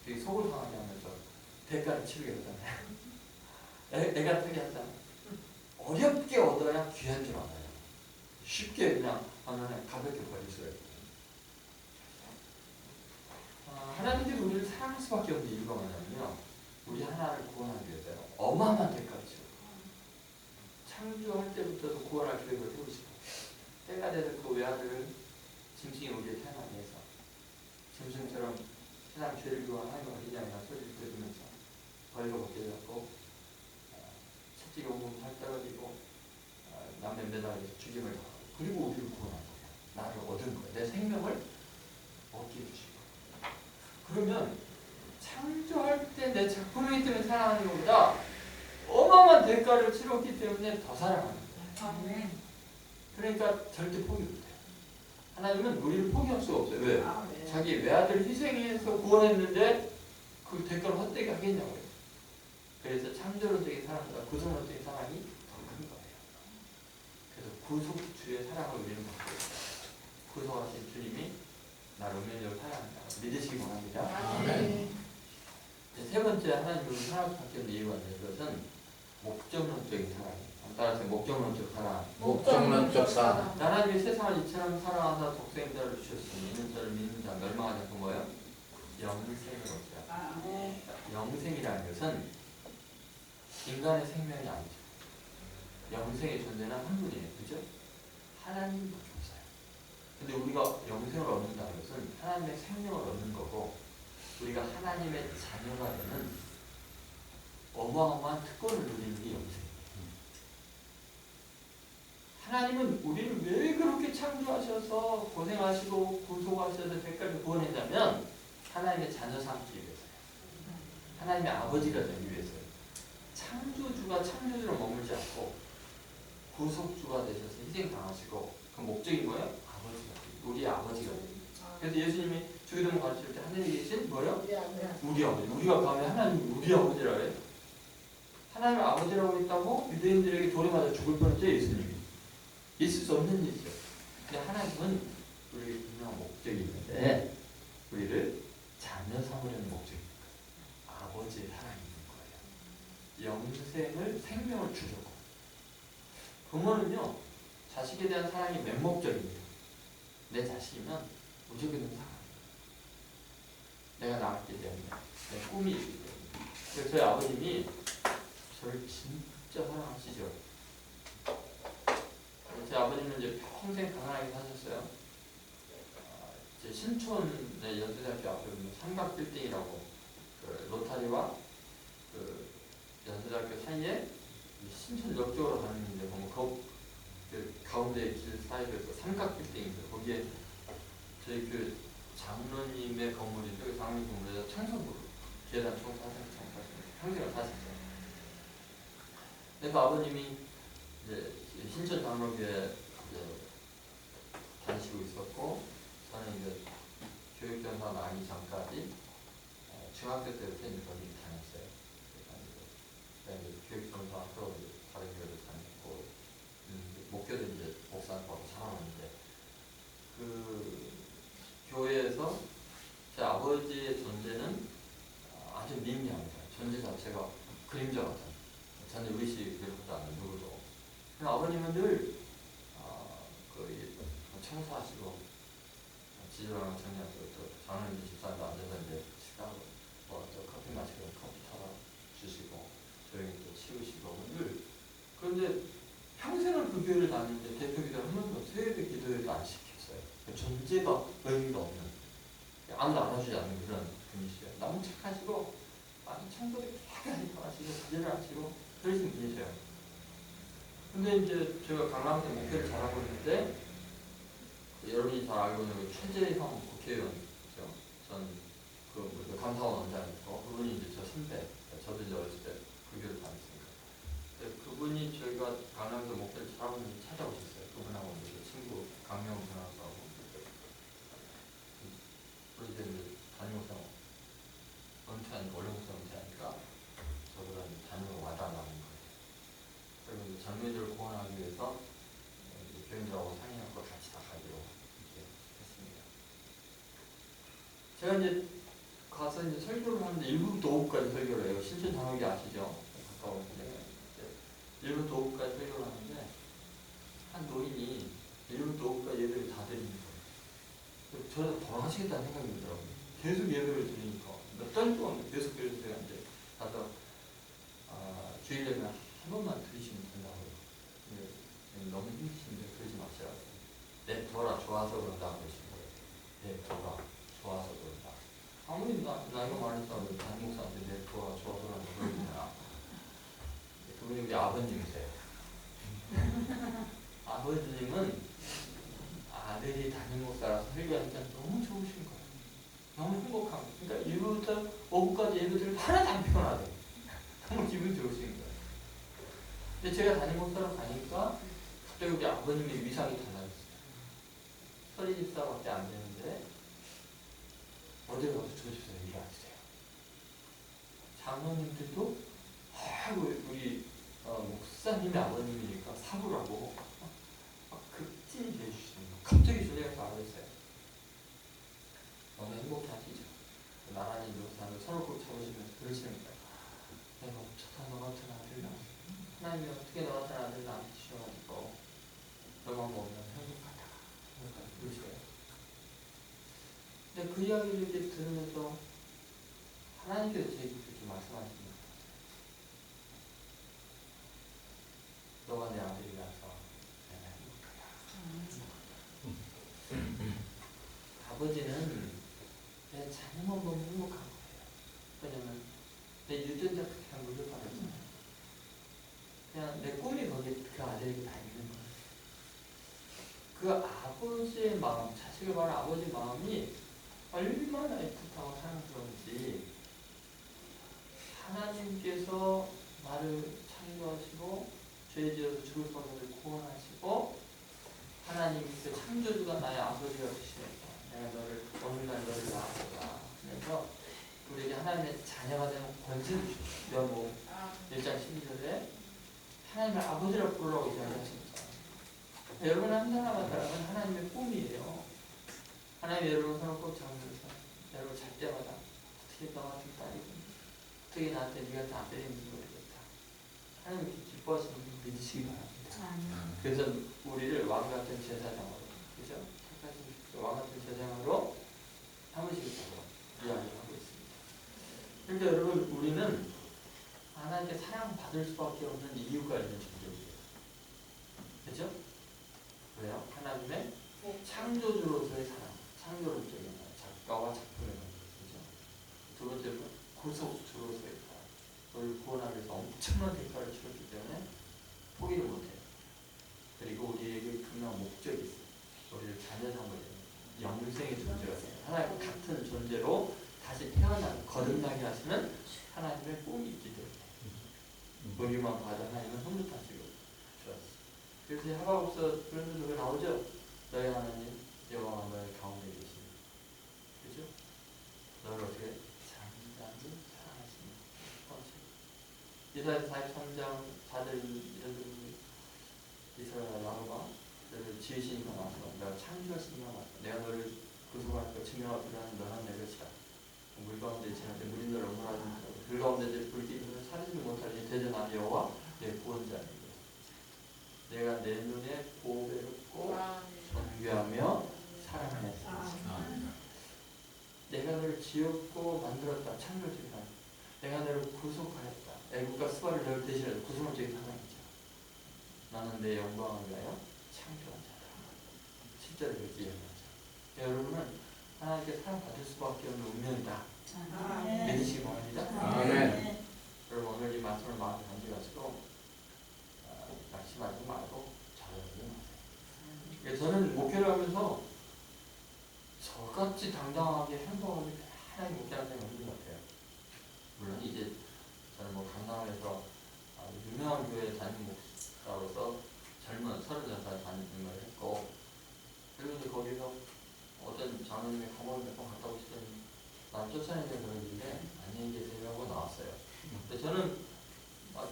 되게 속을 상하게 하면서 대가를 치르겠잖아요. 애가 타게 하잖아요. 어렵게 얻어야 귀한 줄 알아요. 쉽게 그냥 하면 가볍게 버릴 수가 있어요. 하나님께서 우리를 사랑할 수밖에 없는 이유가 뭐냐면요, 우리 하나를 구원하기 위해서 어마어마한 대가를 치르고 창조할 때부터도 구원할 계획을 세우시고 때가 돼서 그 외아들을 짐승이 우리에 태어나게 해서 짐승처럼 세상 죄를 구한 하나님 어린 양이나 소리를 들으면서 벌거 벗게 되었고 채찍에 온몸 살 떨어지고 남의 매달려서 죽임을 당하고 그리고 우리를 구원한 거예요. 나를 얻은 거예요. 내 생명을 얻게 주신 거예요. 그러면 창조할 때 내 작품이기 때문에 사랑하는 것보다 어마어마한 대가를 치렀기 때문에 더 사랑하는 거예요. 그러니까 절대 포기 못해요. 하나님은 우리를 포기할 수가 없어요. 왜? 자기 외아들 희생해서 구원했는데 그 대가를 헛되게 하겠냐고요. 그래서 창조론적인 사랑보다 구속론적인 사랑이 더 큰 거예요. 그래서 구속주의 사랑을 우리는 받고 있어요. 구속하신 주님이 나를 은밀적으로 사랑한다. 믿으시기 바랍니다. 세 번째 하나님을 사랑할 수밖에 없는 이유가 있는 것은 목적론적인 사랑이에요. 따라서 목적론적 사랑. 목적론적 사랑. 하나님이 세상을 이처럼 사랑하사 독생자를 주셨으니 이는 저를 믿는 자 멸망하지 않고 뭐예요? 영생을 얻으라. 영생이라는 것은 인간의 생명이 아니죠. 영생의 존재는 한 분이에요. 그죠? 하나님밖에 없어요. 근데 우리가 영생을 얻는다는 것은 하나님의 생명을 얻는 거고 우리가 하나님의 자녀가 되는 어마어마한 특권을 누리는 게 영생이에요. 하나님은 우리를 왜 그렇게 창조하셔서 고생하시고 구속하셔서 대가를 구원했냐면 하나님의 자녀 삼기 위해서요. 하나님의 아버지가 되기 위해서요. 창조주가 창조주로 머물지 않고 구속주가 되셔서 희생당하시고 그 목적이 뭐예요? 아버지가 우리 아버지가 돼요. 그래서 예수님이 주기도문 가르칠 때 하늘에 계신 뭐예요? 우리 아버지. 우리가 가면 하나님 우리 아버지라 그래요. 하나님 아버지라고 했다고 유대인들에게 돌에 맞아 죽을 뻔했죠. 예수님이. 있을 수 없는 일이죠. 근데 하나님은 우리에게 분명한 목적이 있는데 우리를 자녀 삼으려는 목적이 있는 거예요. 아버지의 사랑이 있는 거예요. 영생을 생명을 주려고. 부모는요 자식에 대한 사랑이 맹목적입니다. 내 자식이면 무조건 사랑합니다. 내가 낳았기 때문에 내 꿈이 있기 때문에. 그래서 저희 아버님이 저를 진짜 사랑하시죠. 제 아버님은 이제 평생 가난하게 사셨어요. 제 신촌의 연세대학교 앞에 보면 삼각빌딩이라고 그 로타리와 그 연세대학교 사이에 신촌역 쪽으로 가는데 보면 그 가운데 길 사이에서 삼각빌딩이 있어요. 거기에 저희 그 장로님의 건물이 저기 장로님 건물에서 청소부로 계단 청소하시는 평생을 사셨어요. 그래서 아버님이 이제 신촌 장로교에 다니시고 있었고 저는 이제 교육전사 나기 전까지 중학교 때부터 이제 거기 다녔어요. 그다음에 교육전사 앞으로 다른 교회를 다녔고 목교도 이제 목사하고 살아왔는데 그 교회에서 제 아버지의 존재는 아주 미미합니다. 존재 자체가 그림자 같아요. 전혀 의식을 하지 않는 누구도. 아버님은 늘 거의 청소하시고 지저분한 정리하시고 또 장로님 집사람도 앉아서 이제 식사하고 또 커피 마시고 커피 타다 주시고 조용히 또 치우시고 늘. 그런데 평생을 그 교회를 다니는데 대표 기도를 한 번도 새벽 기도회도 안 시켰어요. 존재가 의미가 없는 아무도 안아주지 않는 그런 분이시죠. 너무 착하시고 아주 청소를 깨끗하게 하시고 부지런히 하시고 그러신 분이세요. 근데 이제 제가 강남대 목회를 잘하고 있는데 여러분이 잘 알고 있는 최재형 국회의원이죠. 전 감사원 원장이고 그분이 이제 저 선배, 저도 이제 어렸을 때 그 교회를 다녔으니까. 그분이 저희가 강남대 목회를 잘하고 있는지 찾아오셨어요. 그분하고 이제 친구 강명 변호사하고 그래서 이제 담임목사 은퇴하니까 원래 목사 은퇴하니까 저보다 담임을 와달라는 거예요. 그리고 장로들을 구원하기 위해서 교인들하고 상의하고 같이 다 가기로 이렇게 했습니다. 제가 이제 가서 이제 설교를 하는데 1부부터 5부까지 설교를 해요. 실제 장학이 아시죠? 가까운 분에 1부부터 5부까지 설교를 하는데 한 노인이 1부부터 5부까지 예배를 다 드리는 거예요. 저는 돌아가시겠다는 생각이 들더라고요. 계속 예배를 드리니까 몇 달 동안 계속 그래서 제가 이제 가서 주일 예배 한 번만 드리시면 된다고요. 근데 너무 힘드신데 그러지 마시라고. 내 도라 좋아서 그런다고 그러신 거예요. 내 도가 좋아서 그런다. 아무리 나이가 많으셔도 담임 목사한테 내 도가 좋아서 그런다고 그러잖아. 그분이 우리 아버님이세요. 아버님은 아들이 담임 목사라서 설교하니까 너무 좋으신 거예요. 너무 행복한 거예요. 그러니까 1부부터 5부까지 예배들을 하나도 안 피곤하대. 너무 기분 좋으신 거예요. 근데 제가 담임 목사로 가니까 갑자기 우리 아버님의 위상이 달라졌어요. 34밖에 안 되는데 어디 가서 저 집에서 일을 하세요. 장로님들도 우리 목사님의 아버님이니까 사부라고 막 극진히 대해주시는 거예요. 갑자기 저희가 알았어요. 너무 행복해 하시죠. 나란히 누워서 서로 꼭 잡으시면서 그러시는 거예요. 내가 어쩌다 너 같은 아들 낳았어. 하나님이 어떻게 너 같은 아들 나한테 주셔가지고 너만 보면 행복하다. 그러시래요. 근데 그 이야기를 이제 들으면서 하나님께서 저에게 그렇게 말씀하십니다. 너가 내 아들이라서 내가 행복하다. 아버지는 내 자녀만 보면 행복한 거예요. 왜냐면 내 유전자 그냥 물려받았잖아요. 그냥 내 꿈이 거기에 그 아들에게 다 있는 거예요. 그 아버지의 마음, 자식을 말하는 아버지의 마음이 얼마나 애틋하고 사랑스러운지 하나님께서 나를 창조하시고 죄 지어서 죽을 뻔을 구원하시고 하나님께서 창조주가 나의 아버지가 되시니까 내가 너를 어느 날 너를 낳았다 그래서 우리에게 하나님의 자녀가 되는 권세를 주십시오. 요한복음 1장 12절에 하나님을 아버지라고 부르라고 이야기하십니다. 여러분 한 사람한 사람은 하나님의 꿈이에요. 하나님이 여러분 손을 꼭 잡으면서 여러분 잘 때마다 어떻게 너 같은 딸이고 어떻게 나한테 네가 다 안 때리는지 모르겠다. 하나님이 기뻐하시는 분 믿으시기 바랍니다. 그래서 우리를 왕 같은 제사장으로 그죠? 착하신 왕 같은 제사장으로 삼으시겠다고 이야기를 하고 있습니다. 그런데 여러분 우리는 하나님께 사랑받을 수밖에 없는 이유가 있는 존재예요. 그죠? 왜요? 하나님의 창조주로서의 사랑, 창조론적인 작가와 작품의 관계죠. 두 번째는 구속주로서의 사랑, 우리를 구원하기 위해서 엄청난 대가를 치렀기 때문에 포기를 못해요. 그리고 우리에게 분명한 목적이 있어요. 우리를 자녀 삼을 영생의 존재가 있어요. 하나님 같은 존재로 다시 태어나는 거듭나게 하시는 하나님의 꿈이 있기 때문에 우리만 봐도 하나님은 흐뭇하시고 좋았어요. 그래서 하박국서 그런 소리가 나오죠. 너희 하나님 여호와가 너희 가운데 계십니다. 그죠? 너를 어떻게 잠잠히 사랑하십니다. 이사야 43장 4절 이런 이스라엘 나무가 너를 지으시니까 맞다. 내가 창조하시니까 맞다. 내가 너를 구속할 것 증명할 필요한 너는 내 것이다. 물 가운데 지날 때 물이 너를 엄물하지 못하고 들 가운데 불길이 너를 사르지 못하니 대전하는 여호와 내 구원자니라. 내가 내 눈에 보배롭고 존귀하며 사랑하였다. 내가 너를 지었고 만들었다. 창조주이다. 내가 너를 구속하였다. 애국과 스바를 너를 대신해서 구속적인 사랑이죠. 나는 내 영광을 위하여 창조한 자다. 실제로 그렇게 이야기하죠. 여러분은 하나님께 사랑받을 수밖에 없는 운명이다. 믿으시기 바랍니다. 아멘. 여러분 오늘 이 말씀을 마음에 담겨가지고 낙심하지 말고 자유하지 마세요. 저는 목회를 하면서 저같이 당당하게 행동하게 하나님 목회하는 사람이 없는 것 같아요. 물론 이제 저는 뭐 강남에서 아주 유명한 교회 담임 목사로서 젊은 36살 담임을 했고 그리고 이제 거기서 어떤 장로님의 감옥을 몇 번 갔다 오시더니 난 쫓아내는 그런 일인데 안녕히 계세요 하고 나왔어요. 근데 저는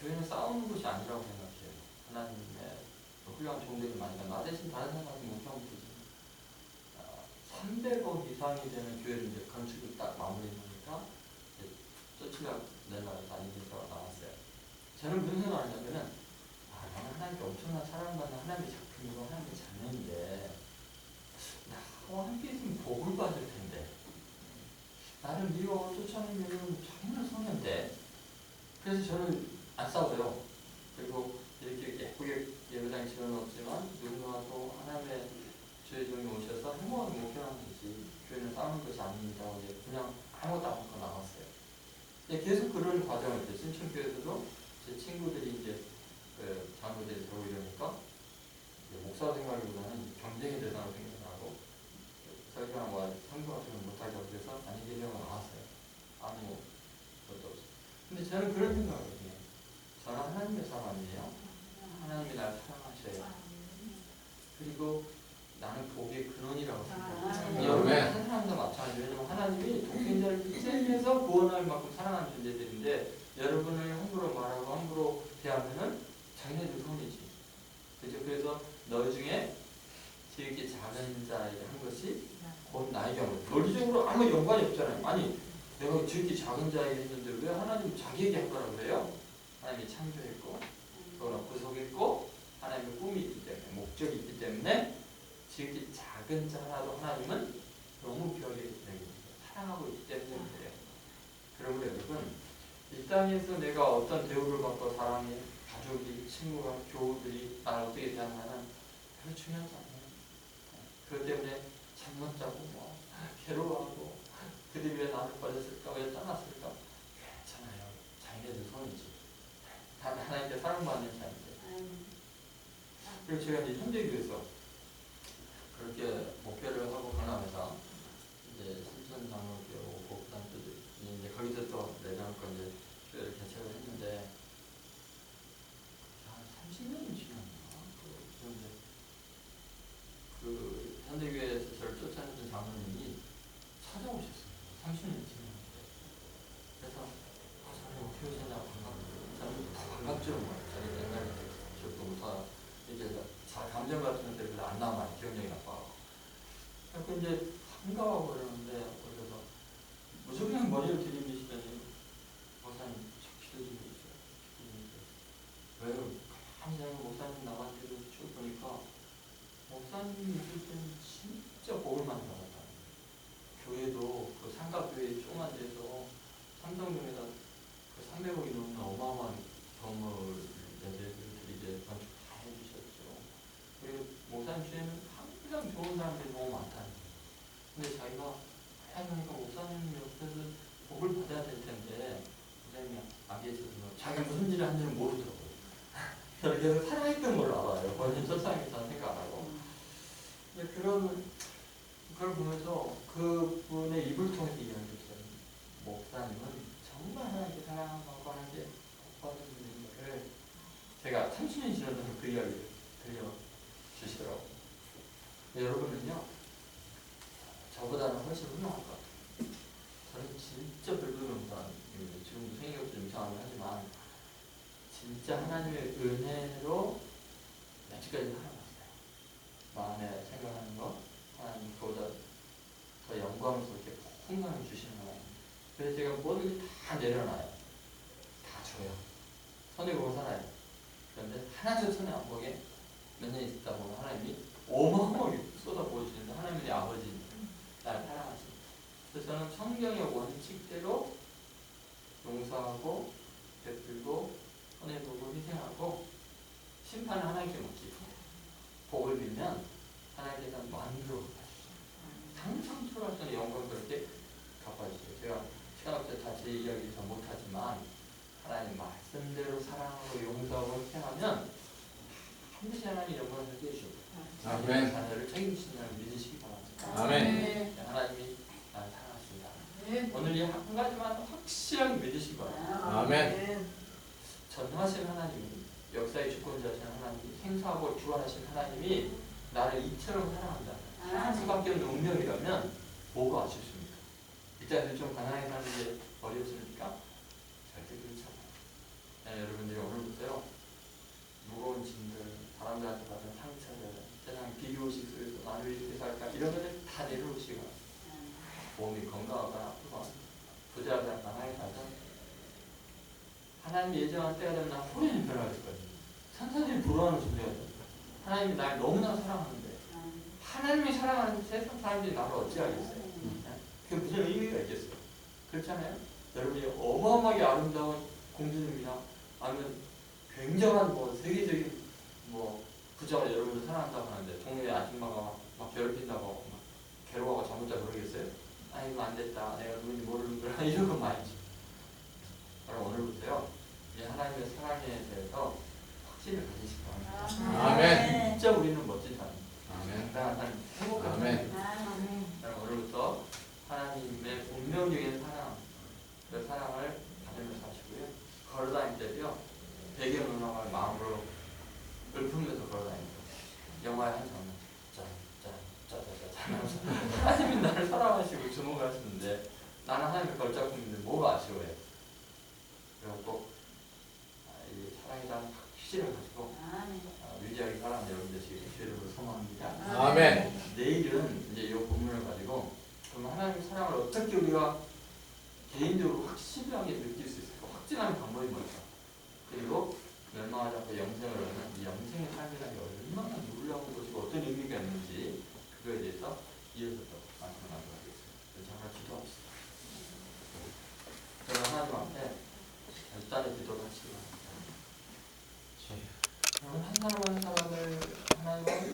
교회는 싸우는 곳이 아니라고 생각해요. 하나님의 훌륭한 종들이 많으니까 나 대신 다른 사람한테 못하면 되지. 300억 이상이 되는 교회를 이제 건축이 딱 마무리하니까 저는 무슨 생각하냐면은 나는 하나님께 엄청난 사랑받는 하나님의 작품이고 하나님의 자녀인데 나와 함께 있으면 복을 받을 텐데 나를 미워 쫓아내면 정말 손해인데 그래서 저는 안 싸워요. 그리고 이렇게 예쁘게 예배당에 지어놓았지만 누군가도 하나님의 주의 종이 오셔서 행복하게 목회하는 거지 교회는 싸우는 것이 아닙니다. 그냥 아무것도 안 먹고 나갔어요. 계속 그런 과정을 이제 신천교회에서도 제 친구들이 이제 그 장로들이 들어오고 이러니까 목사 생각보다는 경쟁의 대상으로 생각하고 설교랑 뭐 성경 같은 건 못하고 그래서 안익일령으로 나왔어요. 아무 것도 없어요. 근데 저는 그런 생각을 해요. 저는 하나님의 사람이에요. 하나님이 날 사랑하셔요. 그리고 나는 복의 근원이라고 생각해요. 여러분 한 사람도 마찬가지예요. 왜냐면 하나님이 독생자를 희생해서 구원할 만큼 사랑하는 존재들인데 여러분을 함부로 말하고 함부로 대하면은 자기네들 손이지. 그죠? 그래서 너희 중에 지극히 작은 자에게 한 것이 곧 나에게 한 것. 논리적으로 아무 연관이 없잖아요. 아니 내가 지극히 작은 자에게 했는데 왜 하나님 자기에게 한 거라고 그래요? 하나님이 창조했고 또 구속했고 하나님의 꿈이 있기 때문에 목적이 있기 때문에 지극히 작은 자 하나도 하나님은 너무 귀하게 사랑하고 있기 때문에 그래요. 그러므로 여러분 이 땅에서 내가 어떤 대우를 받고 사랑해 가족이, 친구가, 교우들이 나를 어떻게 대하냐는 별로 중요하지 않아요. 그것 때문에 잠 못 자고 뭐 괴로워하고 그들이 왜 나를 버렸을까? 왜 떠났을까? 괜찮아요. 자기네들 손이지. 다 하나님께 사랑받는 자인데. 그리고 제가 이제 현대교회에서 그렇게 목회를 하고 강남에서 이제 신천 장로교 복단 때 이제 거기서 또 내려놓고 이제 교회를 개척을 했는데 한 30년이 지났나? 그런데 그 현대교회에서 저를 쫓아냈던 장로님이 찾아오셨어요. 30년이 지났는데. 그래서 저는 어떻게 오셨냐고 저는 반갑죠. 저는 옛날에 기억도 못하고 이제 감정 같은 것들이 안 남아요. 기억력이 나빠요. 그래서 이제 반가워 그러는데 그래서 무조건 머리를 들이미시더니 목사님 저 기도 좀 해주세요. 왜요? 가만히 생각하면 목사님 나한테도 쭉 보니까 목사님이 있을 때는 진짜 복을 많이 받았다. 교회도 그 상가교회 조그만 데서 삼성동에다 그 300억이 넘는 어마어마한 건물 애들들이 이제 건축 다 해주셨죠. 그리고 목사님 주에는 항상 좋은 사람들이 너무 많다는 거예요. 근데 자기가 하니까 목사님 옆에서 복을 받아야 될 텐데 목사님이 안 계셔서 자기가 무슨 일을 하는지는 모르더라고요. 계속 살아있던 걸로 알아요. 본인 첫상에서는 생각 안 하고. 그런 걸 보면서 그분의 입을 통해서 이야기했어요. 목사님은 정말 하나님께 사랑하고 하나님께 복받은 분인 것을 제가 30년이 지나서 그 이야기를 들려주시더라고요. 여러분은요 저보다는 훨씬 훌륭할 것 같아요. 저는 진짜 별로입니다. 지금도 생각이 좀 이상하긴 하지만 진짜 하나님의 은혜로 여기까지 살아났어요. 마음에 생각하는 거 하나님 그보다 더 영광스럽게 풍성히 주시는 하나님. 그래서 제가 모든 게 다 내려놔요. 다 줘요. 손해 보고 살아요. 그런데 하나도 손해 안 보게 몇 년 있다 보면 하나님이 어마어마하게 쏟아부어주시는데 하나님의 아버지 날 사랑하십니다. 그래서 저는 성경의 원칙대로 용서하고 베풀고 손해보고 희생하고 심판을 하나님께 맡기고 복을 빌면 하나님께서 만족하십니다. 항상 초월하시는 영광 그렇게 갚아주세요. 제가 시간 없을 때 다 제 이야기 잘 못하지만 하나님 말씀대로 사랑하고 용서하고 희생하면 반드시 하나님 영광을 해주시고 아멘. 자녀를 책임지신다는 믿으시기 바랍니다. 아멘. 하나님이 날 사랑하신다. 오늘 이 한 가지만 확실하게 믿으시기 바랍니다. 아멘. 전능하신 하나님, 역사의 주권자신 하나님, 생사하고 주관하신 하나님이 나를 이처럼 사랑한다. 할 수밖에 없는 운명이라면 뭐가 아쉽습니까? 이 땅에서 좀 가난하게 사는 게 어렵습니까? 절대 그렇지 않아요. 여러분들이 오늘부터요 무거운 짐들, 사람들한테 받은 상처들, 세상 비교의식 속에서 나를 이렇게 살까 이런 것들 다 내려놓으시고 몸이 건강하거나 아프거나 부자하거나 가난하게 살든 하나님이 예정한 때가 되면 난 호련히 변화될 거예요. 산사들이 부러워하는 존재가 돼요. 하나님이 날 너무나 사랑하는데 하나님이 사랑하는 세상 사람들이 나를 어찌하겠어요? 그게 무슨 의미가 있겠어요? 그렇잖아요? 여러분이 어마어마하게 아름다운 공주님이나 아니면 굉장한 뭐 세계적인 뭐 부자가 여러분을 사랑한다고 하는데 동네 아줌마가 막 괴롭힌다고 막 괴로워하고 잠못 자 그러겠어요? 아이고 안 됐다 내가 누군지 모르는구나 이런 건 말이지. 그럼 오늘부터요 이 하나님의 사랑에 대해서 확신을 가지시기 바랍니다. 아멘. 진짜 우리는 멋진 사람, 아멘. 건강한 행복한 아멘. 사람. 그럼 오늘부터 하나님의 운명적인 사랑, 그 사랑을 받으면서 하시고요. 걸어다닐 때도요 배경음악을 마음으로 읊으면서 걸어다닙니다. 영화의 한 장면 짜짜짜짜짜짜짜 하나님이 나를 사랑하시고 주목을 하시는데 나는 하나님의 걸작품인데 뭐가 아쉬워요? 그리고 꼭 이 사랑이라는 확신을 가지고 위대하게 사랑하는 여러분 되시길 주님으로 소망합니다. 아멘. 내일은 이제 이 본문을 가지고 그럼 하나님의 사랑을 어떻게 우리가 개인적으로 확실하게 느낄 수 있을까? 확진하는 방법이 뭘까? 그리고 멸망하지 않고 영생을 얻는 이 영생의 삶이라는 게 얼마나 놀라운 것이고 어떤 의미가 있는지 그거에 대해서 이어서 또 말씀을 나누도록 하겠습니다. 잠깐 기도합시다. 저는 하나님 앞에 결단의 기도를 하시기 바랍니다. 여러분 한 사람 한 사람